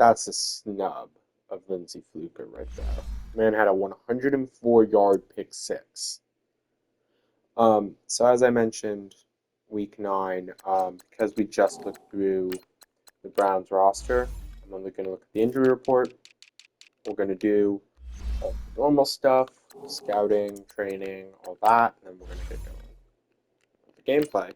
That's a snub of Lindsey Fluker right there. Man had a 104-yard pick six. So as I mentioned, week 9, because we just looked through the Browns roster, I'm only going to look at the injury report. We're going to do all the normal stuff, scouting, training, all that, and then we're going to get going with the gameplay.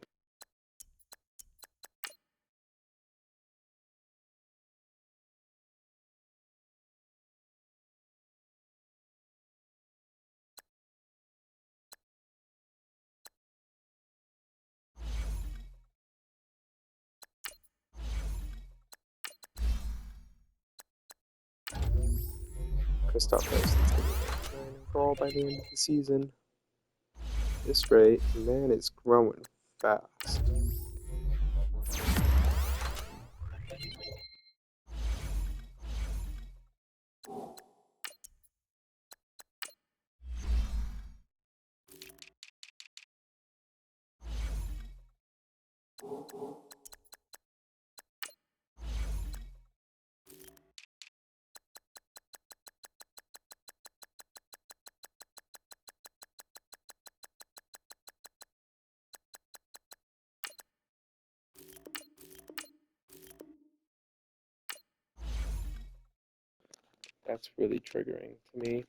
Christoph Wilson's going to be training for all by the end of the season. This rate, man, it's growing fast. That's really triggering to me.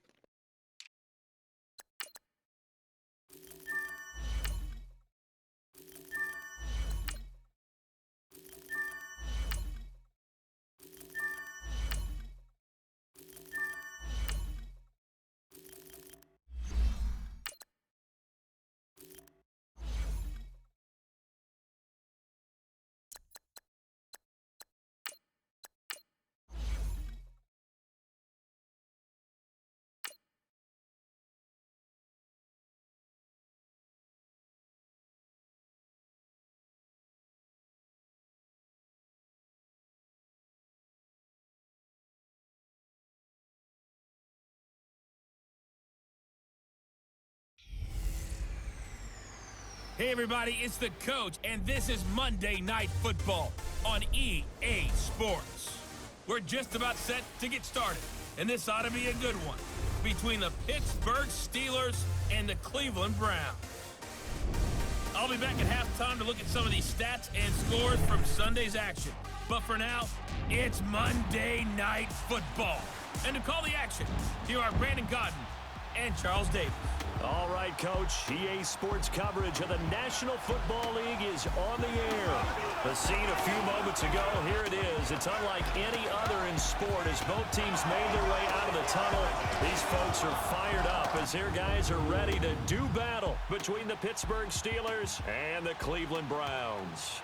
Hey everybody, it's the coach, and this is Monday Night Football on EA Sports. We're just about set to get started, and this ought to be a good one between the Pittsburgh Steelers and the Cleveland Browns. I'll be back at halftime to look at some of these stats and scores from Sunday's action. But for now, it's Monday Night Football. And to call the action, here are Brandon Godden and Charles Davis. All right, Coach. EA Sports coverage of the National Football League is on the air. The scene a few moments ago, here it is. It's unlike any other in sport as both teams made their way out of the tunnel. These folks are fired up as their guys are ready to do battle between the Pittsburgh Steelers and the Cleveland Browns.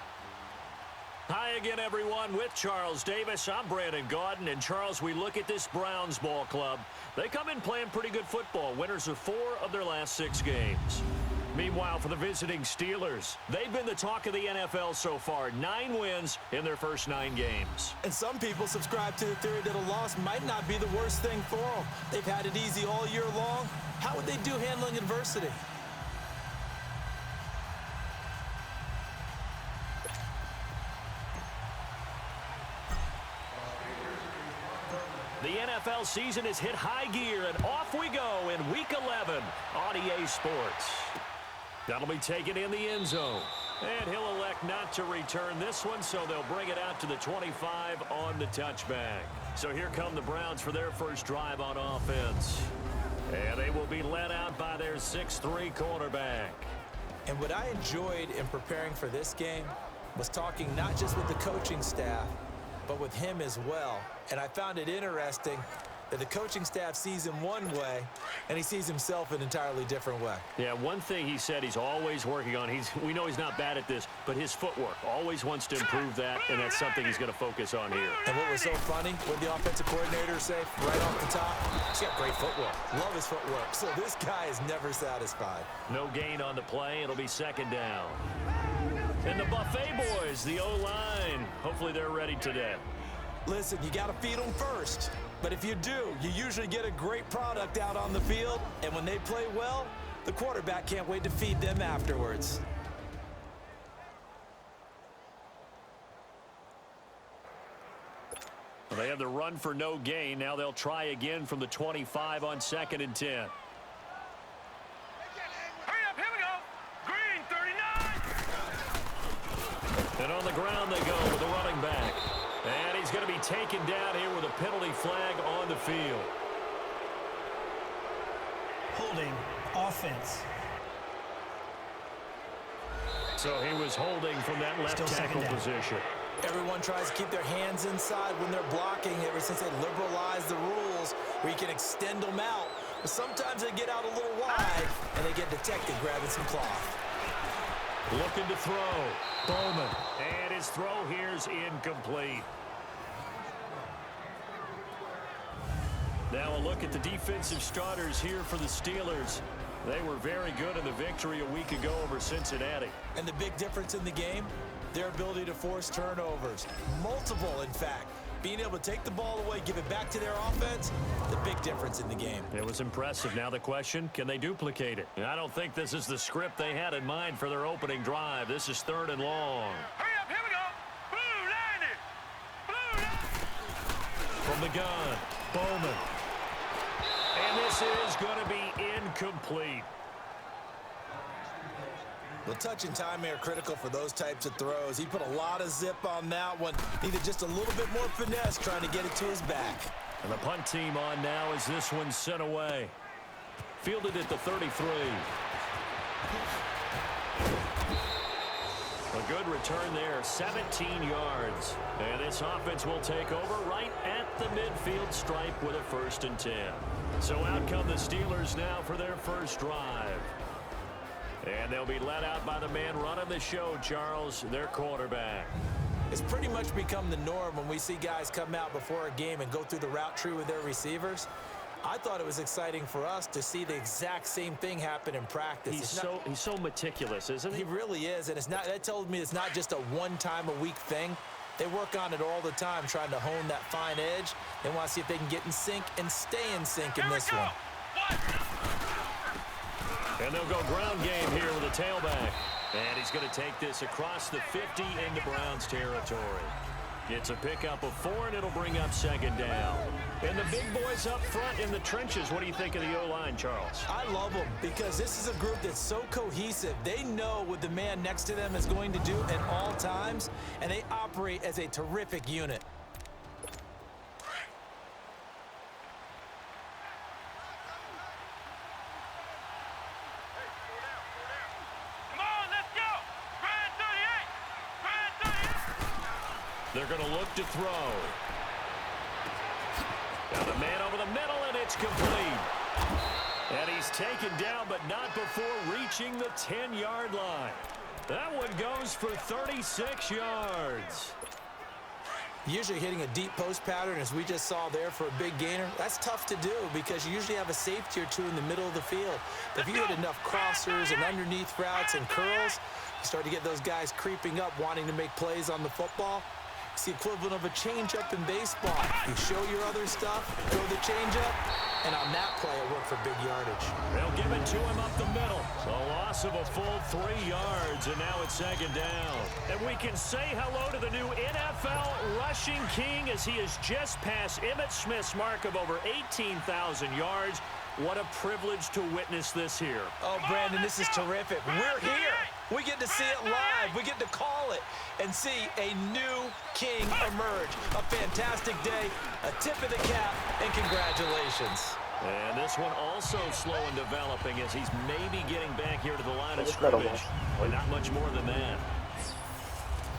Hi again, everyone. With Charles Davis, I'm Brandon Gaudin. And Charles, we look at this Browns ball club. They come in playing pretty good football. Winners of 4 of their last 6 games. Meanwhile, for the visiting Steelers, they've been the talk of the NFL so far. 9 wins in their first 9 games. And some people subscribe to the theory that a loss might not be the worst thing for them. They've had it easy all year long. How would they do handling adversity? The NFL season has hit high gear, and off we go in Week 11 on EA Sports. That'll be taken in the end zone. And he'll elect not to return this one, so they'll bring it out to the 25 on the touchback. So here come the Browns for their first drive on offense. And they will be led out by their 6'3" cornerback. And what I enjoyed in preparing for this game was talking not just with the coaching staff, but with him as well. And I found it interesting that the coaching staff sees him one way, and he sees himself an entirely different way. Yeah, one thing he said he's always working on, we know he's not bad at this, but his footwork, always wants to improve that, and that's something he's going to focus on here. And what was so funny, what the offensive coordinator say right off the top, he's got great footwork. Love his footwork. So this guy is never satisfied. No gain on the play. It'll be second down. And the Buffet boys, the O-line, hopefully they're ready today. Listen, you got to feed them first. But if you do, you usually get a great product out on the field. And when they play well, the quarterback can't wait to feed them afterwards. Well, they have the run for no gain. Now they'll try again from the 25 on 2nd and 10. Hurry up, here we go. Green, 39. And on the ground they go with the running back. And he's going to be taken down here with a penalty flag on the field. Holding offense. So he was holding from that left Still tackle position. Everyone tries to keep their hands inside when they're blocking ever since they liberalized the rules where you can extend them out. But sometimes they get out a little wide and they get detected grabbing some cloth. Looking to throw. Bowman. And his throw here's incomplete. Now a look at the defensive starters here for the Steelers. They were very good in the victory a week ago over Cincinnati. And the big difference in the game, their ability to force turnovers. Multiple, in fact. Being able to take the ball away, give it back to their offense, the big difference in the game. It was impressive. Now the question, can they duplicate it? And I don't think this is the script they had in mind for their opening drive. This is 3rd and long. Hurry up, here we go. Blue 90. Blue 90. From the gun, Bowman. And this is going to be incomplete. The touch and timing are critical for those types of throws. He put a lot of zip on that one. Needed just a little bit more finesse trying to get it to his back. And the punt team on now as this one's sent away. Fielded at the 33. A good return there, 17 yards. And this offense will take over right at the midfield stripe with a 1st and 10. So out come the Steelers now for their first drive. And they'll be led out by the man running the show, Charles, their quarterback. It's pretty much become the norm when we see guys come out before a game and go through the route tree with their receivers. I thought it was exciting for us to see the exact same thing happen in practice. He's so meticulous, isn't he? He really is, and that tells me it's not just a one-time-a-week thing. They work on it all the time, trying to hone that fine edge. They want to see if they can get in sync and stay in sync in this one. And they'll go ground game here with a tailback. And he's going to take this across the 50 into Browns territory. It's a pickup of 4, and it'll bring up 2nd down. And the big boys up front in the trenches. What do you think of the O-line, Charles? I love them because this is a group that's so cohesive. They know what the man next to them is going to do at all times, and they operate as a terrific unit. They're going to look to throw. Got a man over the middle, and it's complete. And he's taken down, but not before reaching the 10-yard line. That one goes for 36 yards. Usually hitting a deep post pattern, as we just saw there for a big gainer, that's tough to do because you usually have a safety or two in the middle of the field. If you hit enough crossers and underneath routes and curls, you start to get those guys creeping up, wanting to make plays on the football. It's the equivalent of a changeup in baseball. You show your other stuff, throw the changeup, and on that play, it worked for big yardage. They'll give it to him up the middle. A loss of a full 3 yards, and now it's 2nd down. And we can say hello to the new NFL rushing king as he has just passed Emmitt Smith's mark of over 18,000 yards. What a privilege to witness this here. Oh, Brandon, this is terrific. We're here. We get to see it live. We get to call it and see a new king emerge. A fantastic day, a tip of the cap, and congratulations. And this one also slow in developing as he's maybe getting back here to the line of scrimmage, but not much more than that.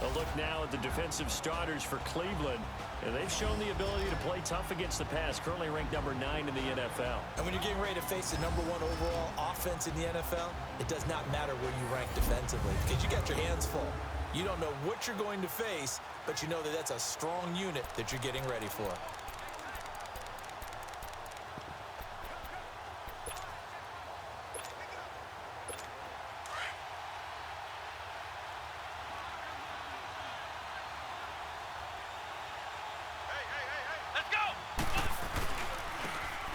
A look now at the defensive starters for Cleveland, and they've shown the ability to play tough against the pass, currently ranked number 9 in the NFL. And when you're getting ready to face the number 1 overall offense in the NFL, it does not matter where you rank defensively because you got your hands full. You don't know what you're going to face, but you know that that's a strong unit that you're getting ready for.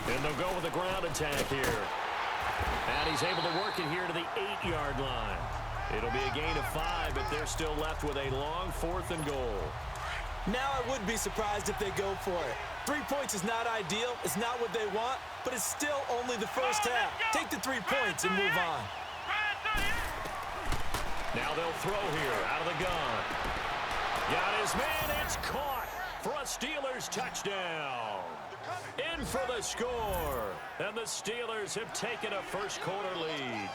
And they'll go with a ground attack here. And he's able to work it here to the 8-yard line. It'll be a gain of 5, but they're still left with a long 4th and goal. Now I would be surprised if they go for it. 3 points is not ideal. It's not what they want, but it's still only the first half. Take the 3 points and move on. Now they'll throw here out of the gun. Got his man. It's caught for a Steelers touchdown. In for the score. And the Steelers have taken a first-quarter lead.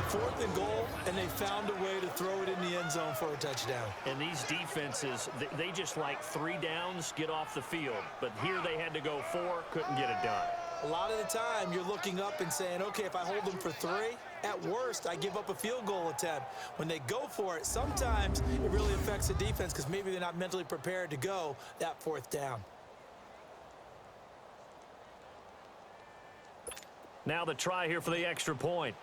4th and goal, and they found a way to throw it in the end zone for a touchdown. And these defenses, they just like 3 downs, get off the field. But here they had to go 4, couldn't get it done. A lot of the time, you're looking up and saying, okay, if I hold them for 3, at worst, I give up a field goal attempt. When they go for it, sometimes it really affects the defense because maybe they're not mentally prepared to go that 4th down. Now the try here for the extra point.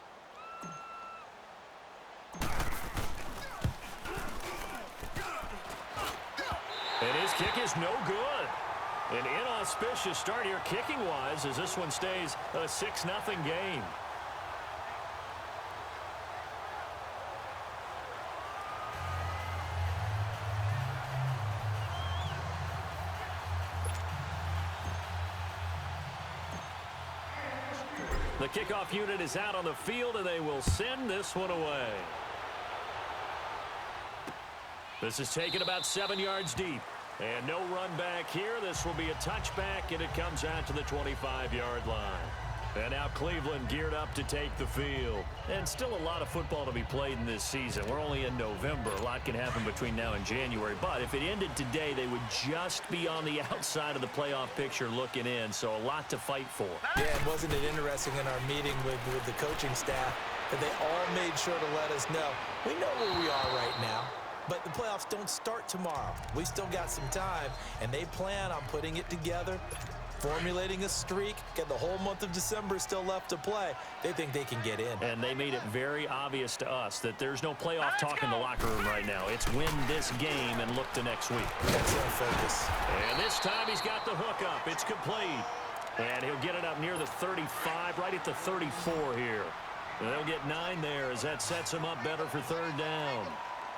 And his kick is no good. An inauspicious start here kicking-wise as this one stays a 6-0 game. The kickoff unit is out on the field, and they will send this one away. This is taken about 7 yards deep. And no run back here. This will be a touchback, and it comes out to the 25-yard line. And now Cleveland geared up to take the field. And still a lot of football to be played in this season. We're only in November. A lot can happen between now and January. But if it ended today, they would just be on the outside of the playoff picture looking in. So a lot to fight for. Yeah, and wasn't it interesting in our meeting with the coaching staff that they all made sure to let us know, we know where we are right now. But the playoffs don't start tomorrow. We still got some time, and they plan on putting it together, formulating a streak, get the whole month of December still left to play. They think they can get in. And they made it very obvious to us that there's no playoff talk in the locker room right now. It's win this game and look to next week. That's their focus. And this time he's got the hook up. It's complete. And he'll get it up near the 35, right at the 34 here. And they'll get 9 there as that sets him up better for 3rd down.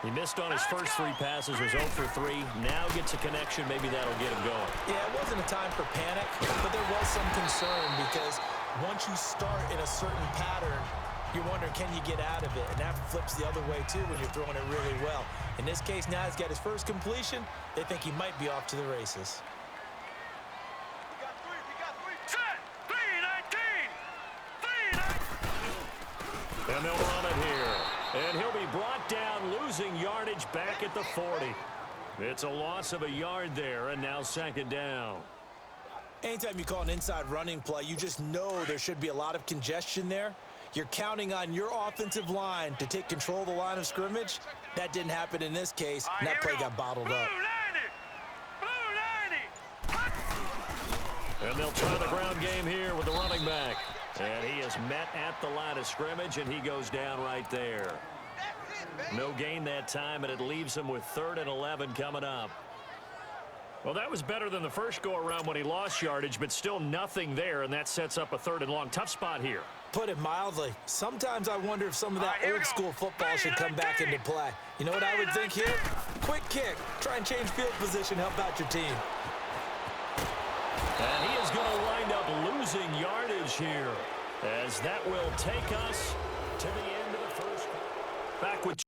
He missed on his first 3 passes, was 0 for 3. Now gets a connection. Maybe that'll get him going. Yeah, it wasn't a time for panic, but there was some concern because once you start in a certain pattern, you're wondering, can you get out of it? And that flips the other way, too, when you're throwing it really well. In this case, now he's got his first completion. They think he might be off to the races. And they'll run it here. And he'll be brought down, losing yardage back at the 40. It's a loss of a yard there, and now 2nd down. Anytime you call an inside running play, you just know there should be a lot of congestion there. You're counting on your offensive line to take control of the line of scrimmage. That didn't happen in this case, and that play got bottled up. And they'll try the ground game here with the running back. And he is met at the line of scrimmage, and he goes down right there. No gain that time, and it leaves him with 3rd and 11 coming up. Well, that was better than the first go-around when he lost yardage, but still nothing there, and that sets up a 3rd and long. Tough spot here. Put it mildly. Sometimes I wonder if some of that old-school football should come back into play. You know what I would think here? Quick kick. Try and change field position, help out your team. And he is going to wind up losing yardage here, as that will take us to the end of the first. Back with